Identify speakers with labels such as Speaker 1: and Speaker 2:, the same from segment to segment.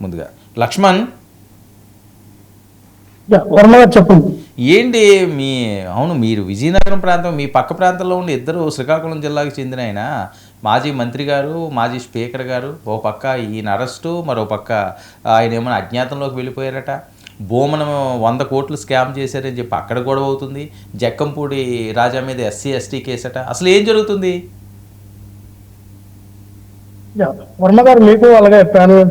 Speaker 1: ముందుగా లక్ష్మణ్
Speaker 2: చెప్పండి
Speaker 1: ఏంటి అవును మీరు విజయనగరం ప్రాంతం మీ పక్క ప్రాంతంలో ఉండి ఇద్దరు శ్రీకాకుళం జిల్లాకు చెందిన ఆయన మాజీ మంత్రి గారు మాజీ స్పీకర్ గారు ఓ పక్క ఈయన అరెస్టు మరో పక్క ఆయన ఏమైనా అజ్ఞాతంలోకి వెళ్ళిపోయారట భూమనం 100 కోట్లు స్కామ్ చేశారని చెప్పి అక్కడ గొడవ అవుతుంది జక్కంపూడి రాజా మీద ఎస్సీ ఎస్టీ కేసట అసలు ఏం జరుగుతుంది
Speaker 2: వర్మ గారు మీకు అలాగే ప్యానల్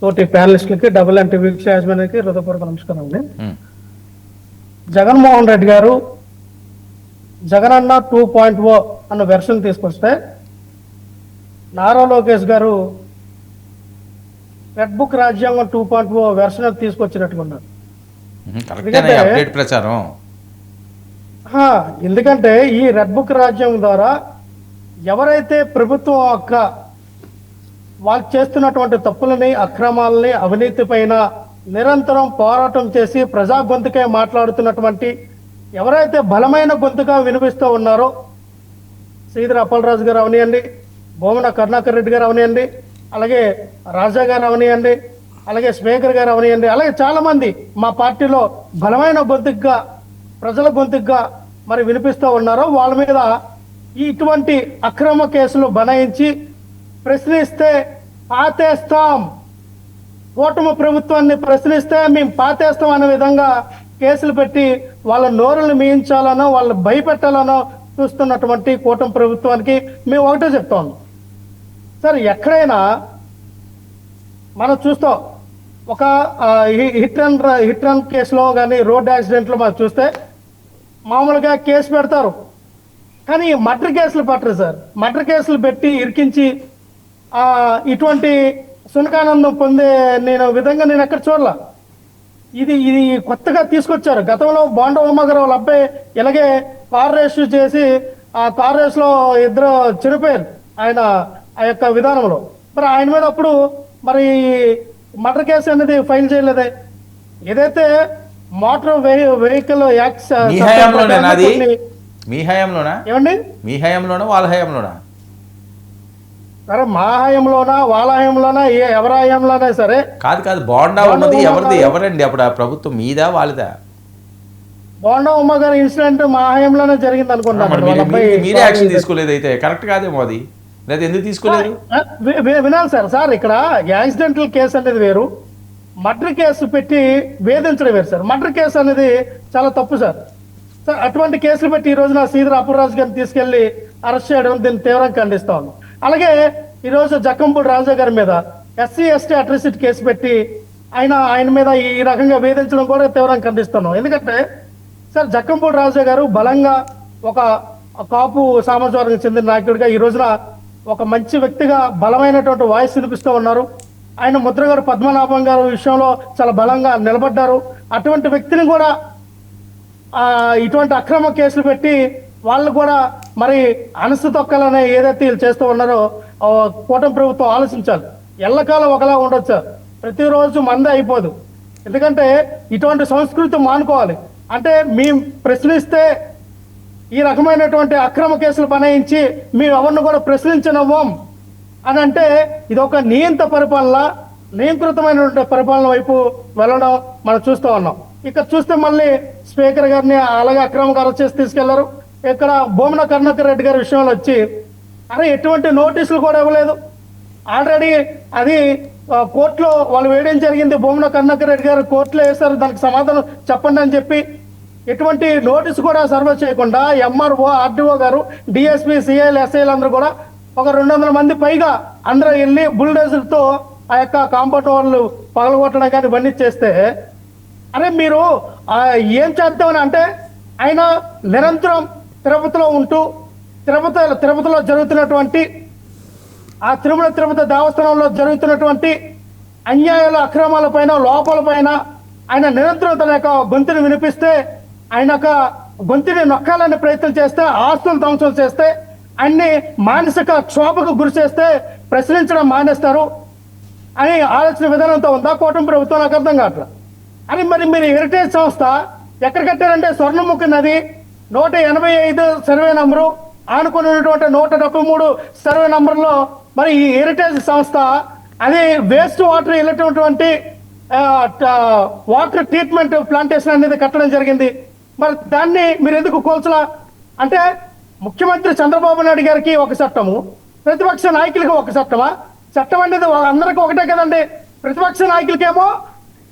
Speaker 2: తోటి ప్యానలిస్టులకి డబుల్ అండ్ వీక్ష యాజమాన్యానికి హృదయపూర్వక నమస్కారం అండి. జగన్మోహన్ రెడ్డి గారు జగనన్న 2.0 అన్న వెర్షన్ తీసుకొస్తే నారా లోకేష్ గారు రెడ్ బుక్ రాజ్యాంగం 2.0 వెర్షన్ తీసుకొచ్చినట్టుగా ఉన్నారు. ఎందుకంటే ఈ రెడ్ బుక్ రాజ్యాంగం ద్వారా ఎవరైతే ప్రభుత్వం యొక్క వాళ్ళు చేస్తున్నటువంటి తప్పులని అక్రమాలని అవినీతి పైన నిరంతరం పోరాటం చేసి ప్రజా గొంతుకే మాట్లాడుతున్నటువంటి ఎవరైతే బలమైన గొంతుగా వినిపిస్తూ ఉన్నారో శ్రీధర్ అప్పలరాజు గారు అవనియండి, భూమన కరుణాకర్ రెడ్డి గారు అవనియండి, అలాగే రాజా గారు అవనియండి, అలాగే స్పీకర్ గారు అవనియండి, అలాగే చాలా మంది మా పార్టీలో బలమైన గొంతుగా ప్రజల గొంతుగా మరి వినిపిస్తూ ఉన్నారో వాళ్ళ మీద ఇటువంటి అక్రమ కేసులు బనాయించి ప్రశ్నిస్తే పాతేస్తాం, కూటమి ప్రభుత్వాన్ని ప్రశ్నిస్తే మేము పాతేస్తాం అనే విధంగా కేసులు పెట్టి వాళ్ళ నోరులు మియించాలనో వాళ్ళు భయపెట్టాలనో చూస్తున్నటువంటి కూటమి ప్రభుత్వానికి మేము ఒకటే చెప్తాం సార్. ఎక్కడైనా మనం చూస్తాం ఒక హిట్ రన్ కేసులో కానీ రోడ్ యాక్సిడెంట్లో మనం చూస్తే మామూలుగా కేసు పెడతారు, కానీ మర్డర్ కేసులు పట్టరు సార్. మర్డర్ కేసులు పెట్టి ఇరికించి ఇటువంటి సునకానందం పొందే విధంగా నేను ఎక్కడ చూడలా. ఇది కొత్తగా తీసుకొచ్చారు. గతంలో బోండా ఉమ్మగారు వాళ్ళ అబ్బాయి ఇలాగే కార్ రేస్ చేసి ఆ కార్ రేస్లో ఇద్దరు చనిపోయారు ఆయన ఆ యొక్క విధానంలో. మరి ఆయన మీద అప్పుడు మరి మర్డర్ కేసు అనేది ఫైల్ చేయలేదే. ఏదైతే మోటార్ వెహికల్ యాక్ట్స్
Speaker 1: మీ హయాంలోనా
Speaker 2: ఏమండి
Speaker 1: మీ హయాంలోనా వాళ్ళ హయాంలోనా
Speaker 2: సరే మా హయాంలోనా వాళ్ళ హయాంలోనా ఎవరి హయాంలోనా సరే
Speaker 1: కాదు బోండా ఉన్నది ఎవరండి అప్పుడు ఆ ప్రభుత్వం మీదా వాళ్ళదా?
Speaker 2: బోండా ఉమ్మ గారి ఇన్సిడెంట్ మా హయాంలోనే జరిగింది అనుకుంటాను.
Speaker 1: మీరే యాక్షన్ తీసుకోలేదు అయితే కరెక్ట్ కాదేమో అది, లేదా ఎందుకు తీసుకోలేదు
Speaker 2: వినాలి సార్. ఇక్కడ యాక్సిడెంటల్ కేసు అనేది వేరు, మర్డర్ కేసు పెట్టి వేధించడం వేరు సార్. మర్డర్ కేసు అనేది చాలా తప్పు సార్. అటువంటి కేసులు పెట్టి ఈ రోజున శ్రీధర్ అప్పలరాజు గారిని తీసుకెళ్లి అరెస్ట్ చేయడం దీన్ని తీవ్రంగా ఖండిస్తా ఉన్నాం. అలాగే ఈరోజు జక్కంపూడి రాజా గారి మీద ఎస్సీ ఎస్టీ అట్రాసిటీ కేసు పెట్టి ఆయన మీద ఈ రకంగా వేధించడం కూడా తీవ్రంగా ఖండిస్తున్నాం. ఎందుకంటే సార్ జక్కంపూడి రాజా గారు బలంగా ఒక కాపు సామాజిక వర్గానికి చెందిన నాయకుడిగా ఈ రోజున ఒక మంచి వ్యక్తిగా బలమైనటువంటి వాయిస్ వినిపిస్తూ ఉన్నారు. ఆయన ముద్రగారు పద్మనాభం గారు విషయంలో చాలా బలంగా నిలబడ్డారు. అటువంటి వ్యక్తిని కూడా ఇటువంటి అక్రమ కేసులు పెట్టి వాళ్ళు కూడా మరి అనసు తొక్కాలనే ఏదైతే వీళ్ళు చేస్తూ ఉన్నారో కూటమి ప్రభుత్వం ఆలోచించాలి. ఎల్లకాలం ఒకలా ఉండొచ్చు, ప్రతిరోజు మందే అయిపోదు. ఎందుకంటే ఇటువంటి సంస్కృతి మానుకోవాలి. అంటే మేము ప్రశ్నిస్తే ఈ రకమైనటువంటి అక్రమ కేసులు బనాయించి మేము ఎవరిని కూడా ప్రశ్నించనవ్వం అని అంటే ఇది ఒక నియంత్రితమైనటువంటి పరిపాలన వైపు వెళ్ళడం మనం చూస్తూ ఉన్నాం. ఇక్కడ చూస్తే మళ్ళీ స్పీకర్ గారిని అలాగే అక్రమంగా అరెస్ట్ చేసి తీసుకెళ్లారు. ఇక్కడ భూమన కరుణాకర్ రెడ్డి గారి విషయంలో వచ్చి ఎటువంటి నోటీసులు కూడా ఇవ్వలేదు. ఆల్రెడీ అది కోర్టులో వాళ్ళు వేయడం జరిగింది. భూమన కరుణాకర్ రెడ్డి గారు కోర్టులో వేశారు, దానికి సమాధానం చెప్పండి అని చెప్పి ఎటువంటి నోటీసు కూడా సర్వ్ చేయకుండా ఎంఆర్ఓ ఆర్డీఓ గారు డిఎస్పీ సిఐలు ఎస్ఐలు అందరూ కూడా ఒక 200 మంది పైగా అందరూ వెళ్ళి బుల్డోజర్తో ఆ యొక్క కాంపౌండ్ వాళ్ళు పగలగొట్టడం కానీ ఇవన్నీ చేస్తే మీరు ఏం చేద్దామని అంటే ఆయన నిరంతరం తిరుపతిలో ఉంటూ తిరుపతిలో జరుగుతున్నటువంటి ఆ తిరుపతి దేవస్థానంలో జరుగుతున్నటువంటి అన్యాయాల అక్రమాల పైన లోపాల పైన ఆయన నిరంతరం తన యొక్క గొంతుని వినిపిస్తే ఆయన యొక్క గొంతుని నొక్కాలని ప్రయత్నం చేస్తే ఆస్తులు ధ్వంసం చేస్తే అన్ని మానసిక క్షోభకు గురి చేస్తే ప్రశ్నించడం మానేస్తారు అని ఆలోచన విధానంతో ఉందా కూటమి ప్రభుత్వం? నాకు అర్థం కావట్లేదు. మరి మీరు హెరిటేజ్ సంస్థ ఎక్కడ కట్టారంటే స్వర్ణముఖి నది 185 సర్వే నంబరు ఆనుకుని ఉన్నటువంటి 173 సర్వే నంబర్లో మరి ఈ హెరిటేజ్ సంస్థ అది వేస్ట్ వాటర్ వెళ్ళేటటువంటి వాటర్ ట్రీట్మెంట్ ప్లాంటేషన్ అనేది కట్టడం జరిగింది. మరి దాన్ని మీరు ఎందుకు కోల్చలా? అంటే ముఖ్యమంత్రి చంద్రబాబు నాయుడు గారికి ఒక చట్టము, ప్రతిపక్ష నాయకులకి ఒక చట్టమా? చట్టం అనేది అందరికీ ఒకటే కదండి. ప్రతిపక్ష నాయకులకేమో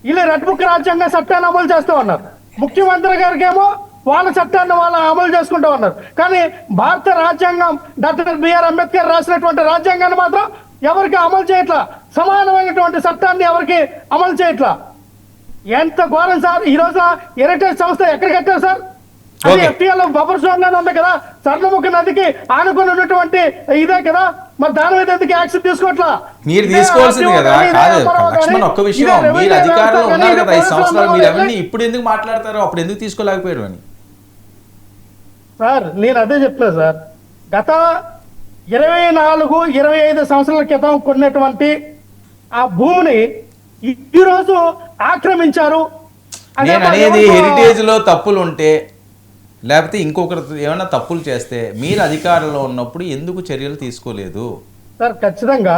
Speaker 2: వీళ్ళు రెడ్ బుక్ రాజ్యాంగ చట్టాన్ని అమలు చేస్తూ ఉన్నారు, ముఖ్యమంత్రి గారికి ఏమో వాళ్ళ చట్టాన్ని వాళ్ళు అమలు చేసుకుంటూ ఉన్నారు. కానీ భారత రాజ్యాంగం డాక్టర్ బిఆర్ అంబేద్కర్ రాసినటువంటి రాజ్యాంగాన్ని మాత్రం ఎవరికి అమలు చేయట్లా, సమానమైనటువంటి చట్టాన్ని ఎవరికి అమలు చేయట్లా. ఎంత ఘోరం సార్! ఈ రోజు హెరిటేజ్ సంస్థ ఎక్కడ కట్టారు సార్? అది ఎఫ్టీఎల్ బఫర్ జోన్ లోనే ఉంది కదా, స్వర్ణముఖ నదికి ఆనుకొని ఉన్నటువంటి ఇదే కదా. మరి దాని మీద ఎందుకు యాక్షన్ తీసుకోవట్లా?
Speaker 1: మీరు తీసుకోవాల్సింది కదా. కాదు లక్ష్మణ్, ఒక్క విషయం, మీరు అధికారంలో ఉన్నారు కదా 5 సంవత్సరాలు, మీరు అవన్నీ ఇప్పుడు ఎందుకు మాట్లాడతారో అప్పుడు ఎందుకు తీసుకోలేకపోయారు అని
Speaker 2: సార్ నేను అదే చెప్తున్నా సార్. గత 24-25 సంవత్సరాల క్రితం కొన్నటువంటి ఆ భూమిని ఈ రోజు ఆక్రమించారు.
Speaker 1: నేను అనేది హెరిటేజ్ లో తప్పులు ఉంటే లేకపోతే ఇంకొకరు ఏమైనా తప్పులు చేస్తే మీరు అధికారంలో ఉన్నప్పుడు ఎందుకు చర్యలు తీసుకోలేదు?
Speaker 2: సార్ ఖచ్చితంగా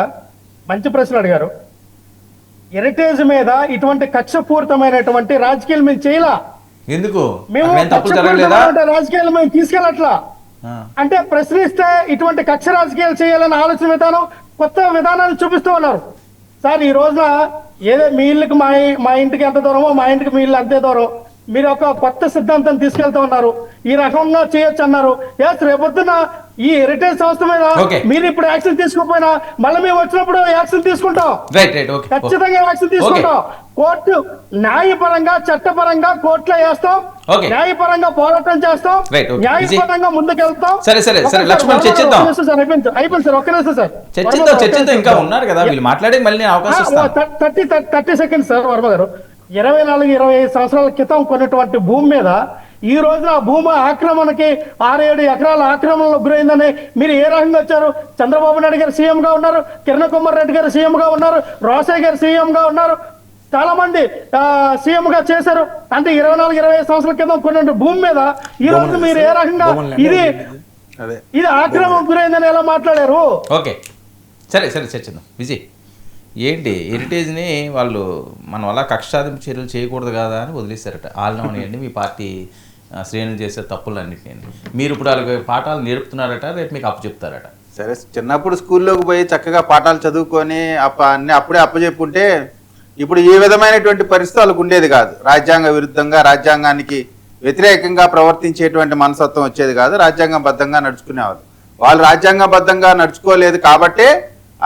Speaker 2: మంచి ప్రశ్న అడిగారు. హెరిటేజ్ మీద ఇటువంటి కక్షపూరితమైనటువంటి రాజకీయాలు మేము చేయలా.
Speaker 1: ఎందుకు
Speaker 2: మేము రాజకీయాలు మేము తీసుకెళ్ళట్లా. అంటే ప్రశ్నిస్తే ఇటువంటి కక్ష రాజకీయాలు చేయాలని ఆలోచన విధానం, కొత్త విధానాన్ని చూపిస్తూ ఉన్నారు. సార్ ఈ రోజున ఏదో మీ ఇల్లుకి మా ఇంటికి ఎంత దూరమో మా ఇంటికి మీ ఇల్లు అంతే దూరం, మీరు ఒక కొత్త సిద్ధాంతం తీసుకెళ్తూ ఉన్నారు. ఈ రకంగా చేయొచ్చు అన్నారు. రేపొద్దున ఈ హెరిటేజ్ సంస్థ మీద మీరు ఇప్పుడు యాక్షన్ తీసుకోకపోయినా మళ్ళీ మేము వచ్చినప్పుడు యాక్షన్ తీసుకుంటాం, ఖచ్చితంగా యాక్షన్ తీసుకుంటాం. కోర్టు న్యాయపరంగా చట్టపరంగా కోర్టులో వేస్తాం, న్యాయపరంగా పోరాటం చేస్తాం, న్యాయపరంగా ముందుకెళ్తాం. అయిపోయింది సార్, ఒక్క నిమిషం సార్. 30 seconds sir. వర్మ గారు 24-25 సంవత్సరాల క్రితం కొన్నటువంటి భూమి మీద ఈ రోజున ఆ భూమి ఆక్రమణకి 6-7 ఎకరాల ఆక్రమణలో గురైందని మీరు ఏ రకంగా వచ్చారు? చంద్రబాబు నాయుడు గారు సీఎం గా ఉన్నారు, కిరణ్ కుమార్ రెడ్డి గారు సీఎం గా ఉన్నారు, రోసయ్య గారు సీఎం గా ఉన్నారు, చాలా మంది సీఎం గా చేశారు. అంటే 24-25 సంవత్సరాల క్రితం కొన్న భూమి మీద ఈ రోజు మీరు ఏ రకంగా ఇది ఆక్రమణ గురైందని ఎలా మాట్లాడారు?
Speaker 1: ఓకే సరే చర్చిద్దాం. విజయ్, ఏంటి హెరిటేజ్ని వాళ్ళు మన వల్ల కక్ష సాధింపు చర్యలు చేయకూడదు కదా అని వదిలేశారట. ఆల్నవనియండి మీ పార్టీ శ్రేణులు చేసే తప్పులన్నింటినీ మీరు ఇప్పుడు వాళ్ళకి పాఠాలు నేర్పుతున్నారట, రేపు మీకు అప్పచెప్తారట.
Speaker 3: సరే, చిన్నప్పుడు స్కూల్లోకి పోయి చక్కగా పాఠాలు చదువుకొని అన్నీ అప్పుడే అప్పచెప్పుంటే ఇప్పుడు ఈ విధమైనటువంటి పరిస్థితి వాళ్ళకు ఉండేది కాదు. రాజ్యాంగ విరుద్ధంగా రాజ్యాంగానికి వ్యతిరేకంగా ప్రవర్తించేటువంటి మనస్తత్వం వచ్చేది కాదు. రాజ్యాంగబద్ధంగా నడుచుకునేవాళ్ళు. వాళ్ళు రాజ్యాంగబద్ధంగా నడుచుకోలేదు కాబట్టే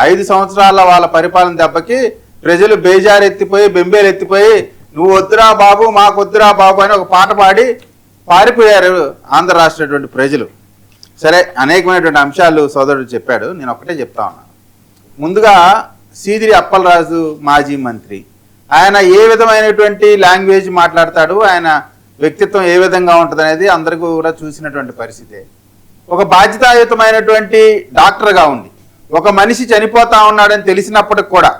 Speaker 3: 5 సంవత్సరాల వాళ్ళ పరిపాలన దెబ్బకి ప్రజలు బేజారెత్తిపోయి బెంబేలెత్తిపోయి నువ్వు వద్దురా బాబు మాకు వద్దురా బాబు అని ఒక పాట పాడి పారిపోయారు ఆంధ్ర రాష్ట్రటువంటి ప్రజలు. సరే, అనేకమైనటువంటి అంశాలు సోదరుడు చెప్పాడు, నేను ఒకటే చెప్తా ఉన్నాను. ముందుగా సీదిరి అప్పలరాజు మాజీ మంత్రి, ఆయన ఏ విధమైనటువంటి లాంగ్వేజ్ మాట్లాడతాడు, ఆయన వ్యక్తిత్వం ఏ విధంగా ఉంటుంది అనేది అందరికీ కూడా చూసినటువంటి పరిస్థితే. ఒక బాధ్యతాయుతమైనటువంటి డాక్టర్గా ఉండి ఒక మనిషి చనిపోతా ఉన్నాడని తెలిసినప్పటికి కూడా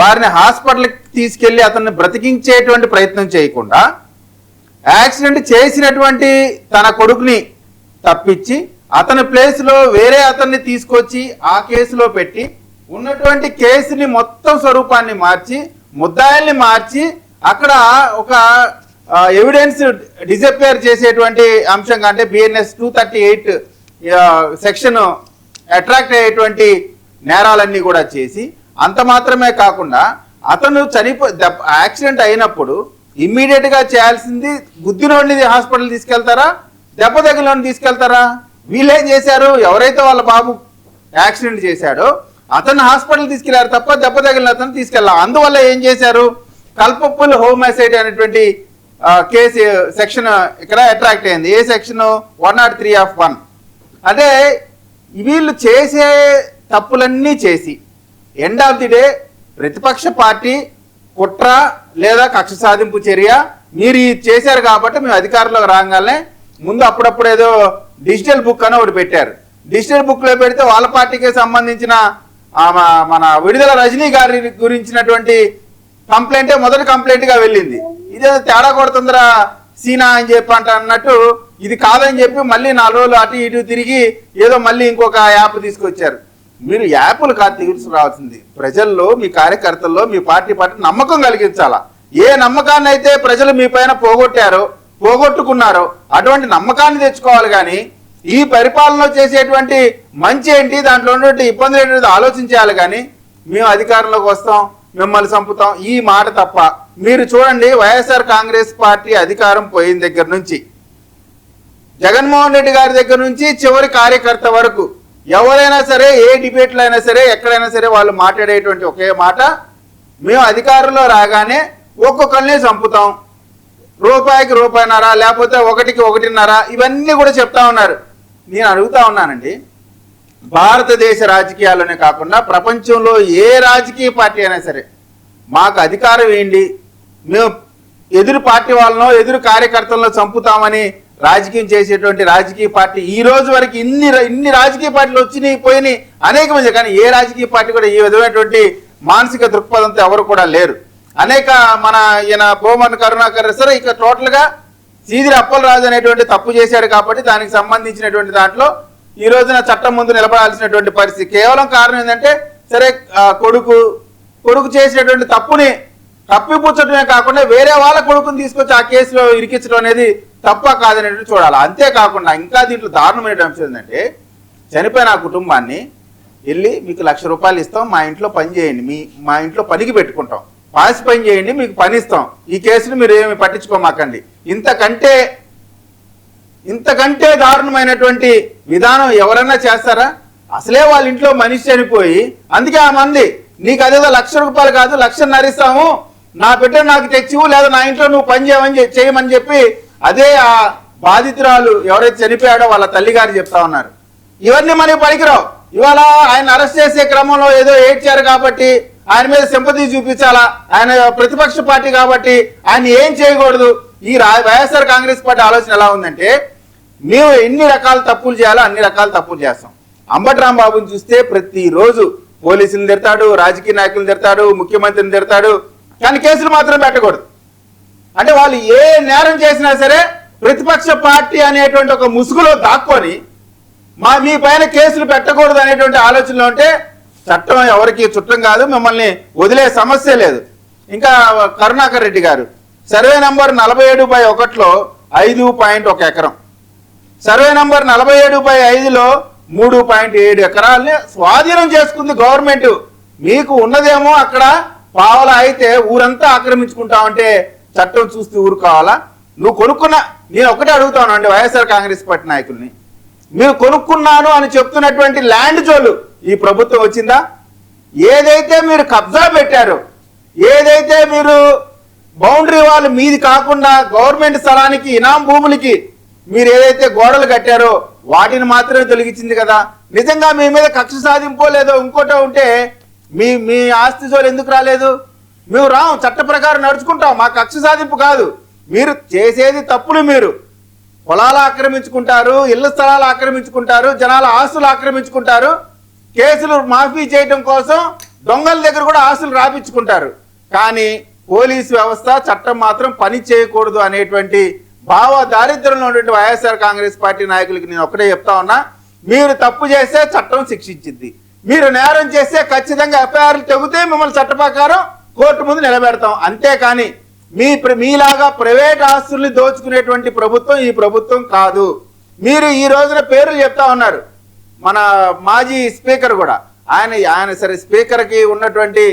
Speaker 3: వారిని హాస్పిటల్కి తీసుకెళ్లి అతన్ని బ్రతికించేటువంటి ప్రయత్నం చేయకుండా యాక్సిడెంట్ చేసినటువంటి తన కొడుకుని తప్పించి అతని ప్లేస్లో వేరే అతన్ని తీసుకొచ్చి ఆ కేసులో పెట్టి ఉన్నటువంటి కేసుని మొత్తం స్వరూపాన్ని మార్చి ముద్దాయిల్ని మార్చి అక్కడ ఒక ఎవిడెన్స్ డిసప్పేర్ చేసేటువంటి అంశంగా, అంటే బిఎన్ఎస్ 238 సెక్షన్ అట్రాక్ట్ అయ్యేటువంటి నేరాలన్నీ కూడా చేసి, అంత మాత్రమే కాకుండా అతను యాక్సిడెంట్ అయినప్పుడు ఇమ్మీడియట్ గా చేయాల్సింది గుద్దినోడిని హాస్పిటల్ తీసుకెళ్తారా, దెబ్బ తగిలినోడిని తీసుకెళ్తారా? వీళ్ళేం చేశారు, ఎవరైతే వాళ్ళ బాబు యాక్సిడెంట్ చేశాడో అతను హాస్పిటల్ తీసుకెళ్లారు తప్ప దెబ్బ తగిలిన అతను తీసుకెళ్ళారు. అందువల్ల ఏం చేశారు, కల్పబుల్ హోమైసైడ్ అనేటువంటి కేసు సెక్షన్ ఇక్కడ అట్రాక్ట్ అయింది. ఏ సెక్షన్? 103(1). అదే వీళ్ళు చేసే తప్పులన్నీ చేసి ఎండ్ ఆఫ్ ది డే ప్రతిపక్ష పార్టీ కుట్ర లేదా కక్ష సాధింపు చర్య మీరు చేశారు కాబట్టి మేము అధికారంలోకి రాగానే ముందు అప్పుడప్పుడు ఏదో డిజిటల్ బుక్ అని ఒకటి పెట్టారు. డిజిటల్ బుక్ లో పెడితే వాళ్ళ పార్టీకి సంబంధించిన మన విడుదల రజనీ గారి గురించినటువంటి కంప్లైంటే మొదటి కంప్లైంట్ గా వెళ్ళింది. ఇదేదో తేడా కొడుతుందిరా సీనా అని చెప్పి అన్నట్టు ఇది కాదని చెప్పి మళ్ళీ 4 రోజులు అటు ఇటు తిరిగి ఏదో మళ్ళీ ఇంకొక యాప్ తీసుకొచ్చారు. మీరు యాప్లు కాదు తీసుకురావాల్సింది, ప్రజల్లో మీ కార్యకర్తల్లో మీ పార్టీ నమ్మకం కలిగించాలా. ఏ నమ్మకాన్ని అయితే ప్రజలు మీ పైన పోగొట్టుకున్నారో అటువంటి నమ్మకాన్ని తెచ్చుకోవాలి. కానీ ఈ పరిపాలన చేసేటువంటి మంచి ఏంటి, దాంట్లో ఉన్నటువంటి ఇబ్బందులు ఏంటి ఆలోచించాలి. కానీ మేము అధికారంలోకి వస్తాం, మిమ్మల్ని చంపుతాం ఈ మాట తప్ప. మీరు చూడండి, వైఎస్ఆర్ కాంగ్రెస్ పార్టీ అధికారం పోయిన దగ్గర నుంచి జగన్మోహన్ రెడ్డి గారి దగ్గర నుంచి చివరి కార్యకర్త వరకు ఎవరైనా సరే, ఏ డిబేట్లో అయినా సరే, ఎక్కడైనా సరే వాళ్ళు మాట్లాడేటువంటి ఒకే మాట, మేము అధికారంలో రాగానే ఒక్కొక్కరిని చంపుతాం, రూపాయికి రూపాయిన్నర, లేకపోతే 1కి 1.5, ఇవన్నీ కూడా చెప్తా ఉన్నారు. నేను అడుగుతా ఉన్నానండి, భారతదేశ రాజకీయాల్లోనే కాకుండా ప్రపంచంలో ఏ రాజకీయ పార్టీ అయినా సరే మాకు అధికారం ఏంటి, మేము ఎదురు పార్టీ వాళ్ళనో ఎదురు కార్యకర్తలను చంపుతామని రాజకీయం చేసేటువంటి రాజకీయ పార్టీ ఈ రోజు వరకు ఇన్ని రాజకీయ పార్టీలు వచ్చినాయి పోయినాయి అనేక మంది, కానీ ఏ రాజకీయ పార్టీ కూడా ఈ విధమైనటువంటి మానసిక దృక్పథంతో ఎవరు కూడా లేరు. అనేక మన ఈయన భూమన్ కరుణాకర్ సరే ఇక టోటల్గా సీదిరి అప్పలరాజు అనేటువంటి తప్పు చేశాడు కాబట్టి దానికి సంబంధించినటువంటి దాంట్లో ఈ రోజున చట్టం ముందు నిలబడాల్సినటువంటి పరిస్థితి. కేవలం కారణం ఏంటంటే సరే కొడుకు చేసినటువంటి తప్పుని తప్పిపుచ్చడమే కాకుండా వేరే వాళ్ళ కొడుకుని తీసుకొచ్చి ఆ కేసులో ఇరికించడం అనేది తప్ప కాదనేటువంటి చూడాలి. అంతేకాకుండా ఇంకా దీంట్లో దారుణమైన అంశం ఏంటంటే, చనిపోయిన ఆ కుటుంబాన్ని వెళ్ళి మీకు ₹1,00,000 ఇస్తాం, మా ఇంట్లో పని చేయండి, మా ఇంట్లో పనికి పెట్టుకుంటాం, పాసి పని చేయండి, మీకు పని ఇస్తాం, ఈ కేసును మీరు ఏమి పట్టించుకోమాకండి. ఇంతకంటే దారుణమైనటువంటి విధానం ఎవరన్నా చేస్తారా? అసలే వాళ్ళ ఇంట్లో మనిషి చనిపోయి అందుకే ఆ మంది నీకు అదేదో ₹1,00,000 కాదు ₹1,50,000 ఇస్తాము, నా బిడ్డ నాకు తెచ్చివు, లేదా నా ఇంట్లో నువ్వు పని చేయమని చెప్పి అదే ఆ బాధితురాలు ఎవరైతే చనిపోయాడో వాళ్ళ తల్లిగారు చెప్తా ఉన్నారు. ఇవన్నీ మనకి పనికిరావు. ఇవాళ ఆయన అరెస్ట్ చేసే క్రమంలో ఏదో ఏడ్చారు కాబట్టి ఆయన మీద సింపతి చూపించాలా, ఆయన ప్రతిపక్ష పార్టీ కాబట్టి ఆయన ఏం చేయకూడదు. ఈ వైఎస్ఆర్ కాంగ్రెస్ పార్టీ ఆలోచన ఎలా ఉందంటే, మేము ఎన్ని రకాల తప్పులు చేయాలో అన్ని రకాల తప్పులు చేస్తాం. అంబటి రాంబాబుని చూస్తే ప్రతిరోజు పోలీసులు తిడతాడు, రాజకీయ నాయకులు తిడతాడు, ముఖ్యమంత్రిని తిడతాడు, కానీ కేసులు మాత్రం పెట్టకూడదు. అంటే వాళ్ళు ఏ నేరం చేసినా సరే ప్రతిపక్ష పార్టీ అనేటువంటి ఒక ముసుగులో దాక్కొని మీ పైన కేసులు పెట్టకూడదు అనేటువంటి ఆలోచనలో ఉంటే చట్టం ఎవరికి చుట్టం కాదు, మిమ్మల్ని వదిలే సమస్య లేదు. ఇంకా కరుణాకర్ రెడ్డి గారు సర్వే నంబర్ 47/1లో 5.1 ఎకరం, సర్వే నంబర్ 47/5లో 3.7 ఎకరాలని స్వాధీనం చేసుకుంది గవర్నమెంట్. మీకు ఉన్నదేమో అక్కడ పావలా అయితే ఊరంతా ఆక్రమించుకుంటామంటే చట్టం చూస్తూ ఊరుకోవాలా? నువ్వు కొనుక్కున్నా, నేను ఒకటే అడుగుతాను అండి వైఎస్ఆర్ కాంగ్రెస్ పార్టీ నాయకుల్ని, మీరు కొనుక్కున్నాను అని చెప్తున్నటువంటి ల్యాండ్ జోలు ఈ ప్రభుత్వం వచ్చిందా? ఏదైతే మీరు కబ్జా పెట్టారో, ఏదైతే మీరు బౌండరీ వాళ్ళు మీది కాకుండా గవర్నమెంట్ స్థలానికి ఇనాం భూములకి మీరు ఏదైతే గోడలు కట్టారో వాటిని మాత్రమే తొలగించింది కదా. నిజంగా మీ మీద కక్ష సాధింపో లేదో ఇంకోటో ఉంటే మీ ఆస్తి జోలు ఎందుకు రాలేదు? మేము రాం, చట్ట ప్రకారం నడుచుకుంటాం, మా కక్ష సాధింపు కాదు. మీరు చేసేది తప్పులు, మీరు పొలాలు ఆక్రమించుకుంటారు, ఇళ్ల స్థలాలు ఆక్రమించుకుంటారు, జనాల ఆస్తులు ఆక్రమించుకుంటారు, కేసులు మాఫీ చేయడం కోసం దొంగల దగ్గర కూడా ఆస్తులు రాపించుకుంటారు. కానీ పోలీసు వ్యవస్థ చట్టం మాత్రం పని చేయకూడదు అనేటువంటి భావ దారిద్ర్యంలో ఉన్నటువంటి వైఎస్ఆర్ కాంగ్రెస్ పార్టీ నాయకులకి నేను ఒకటే చెప్తా ఉన్నా, మీరు తప్పు చేస్తే చట్టం శిక్షించింది, మీరు నేరం చేస్తే ఖచ్చితంగా ఎఫ్ఐఆర్లు తెగితే మిమ్మల్ని చట్ట ప్రకారం కోర్టు ముందు నిలబెడతాం. అంతేకాని మీలాగా ప్రైవేట్ ఆస్తుల్ని దోచుకునేటువంటి ప్రభుత్వం ఈ ప్రభుత్వం కాదు. మీరు ఈ రోజున పేర్లు చెప్తా ఉన్నారు. మన మాజీ స్పీకర్ కూడా ఆయన సరే స్పీకర్కి ఉన్నటువంటి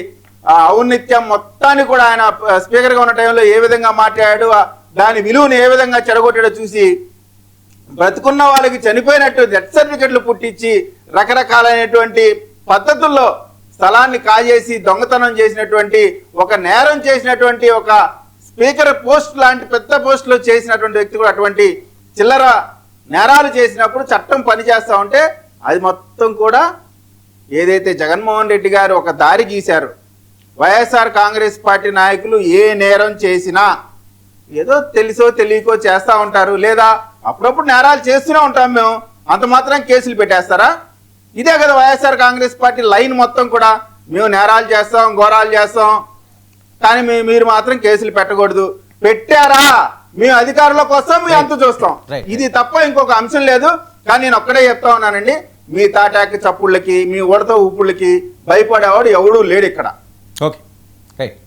Speaker 3: ఔన్నత్యం మొత్తాన్ని కూడా ఆయన స్పీకర్గా ఉన్న టైంలో ఏ విధంగా మాట్లాడాడు, దాని విలువను ఏ విధంగా చెడగొట్టాడో చూసి బ్రతుకున్న వాళ్ళకి చనిపోయినట్టు డెత్ సర్టిఫికెట్లు పుట్టించి రకరకాలైనటువంటి పద్ధతుల్లో స్థలాన్ని కాజేసి దొంగతనం చేసినటువంటి ఒక నేరం చేసినటువంటి ఒక స్పీకర్ పోస్ట్ లాంటి పెద్ద పోస్టులో చేసినటువంటి వ్యక్తి కూడా అటువంటి చిల్లర నేరాలు చేసినప్పుడు చట్టం పనిచేస్తూ ఉంటే అది మొత్తం కూడా ఏదైతే జగన్మోహన్ రెడ్డి గారు ఒక దారి గీశారు, వైఎస్ఆర్ కాంగ్రెస్ పార్టీ నాయకులు ఏ నేరం చేసినా ఏదో తెలుసో తెలియకో చేస్తూ ఉంటారు, లేదా అప్పుడప్పుడు నేరాలు చేస్తూనే ఉంటాం మేము, అంత మాత్రం కేసులు పెట్టేస్తారా? ఇదే కదా వైఎస్ఆర్ కాంగ్రెస్ పార్టీ లైన్ మొత్తం కూడా. మేము నేరాలు చేస్తాం, ఘోరాలు చేస్తాం, కానీ మీరు మాత్రం కేసులు పెట్టకూడదు. పెట్టారా మేము అధికారుల కోసం మేము అంత చూస్తాం, ఇది తప్ప ఇంకొక అంశం లేదు. కానీ నేను ఒక్కడే చెప్తా ఉన్నానండి, మీ తాటాకి చప్పుళ్ళకి మీ ఉడత ఊపుళ్ళకి భయపడేవాడు ఎవడూ లేడు ఇక్కడ.
Speaker 1: Okay right.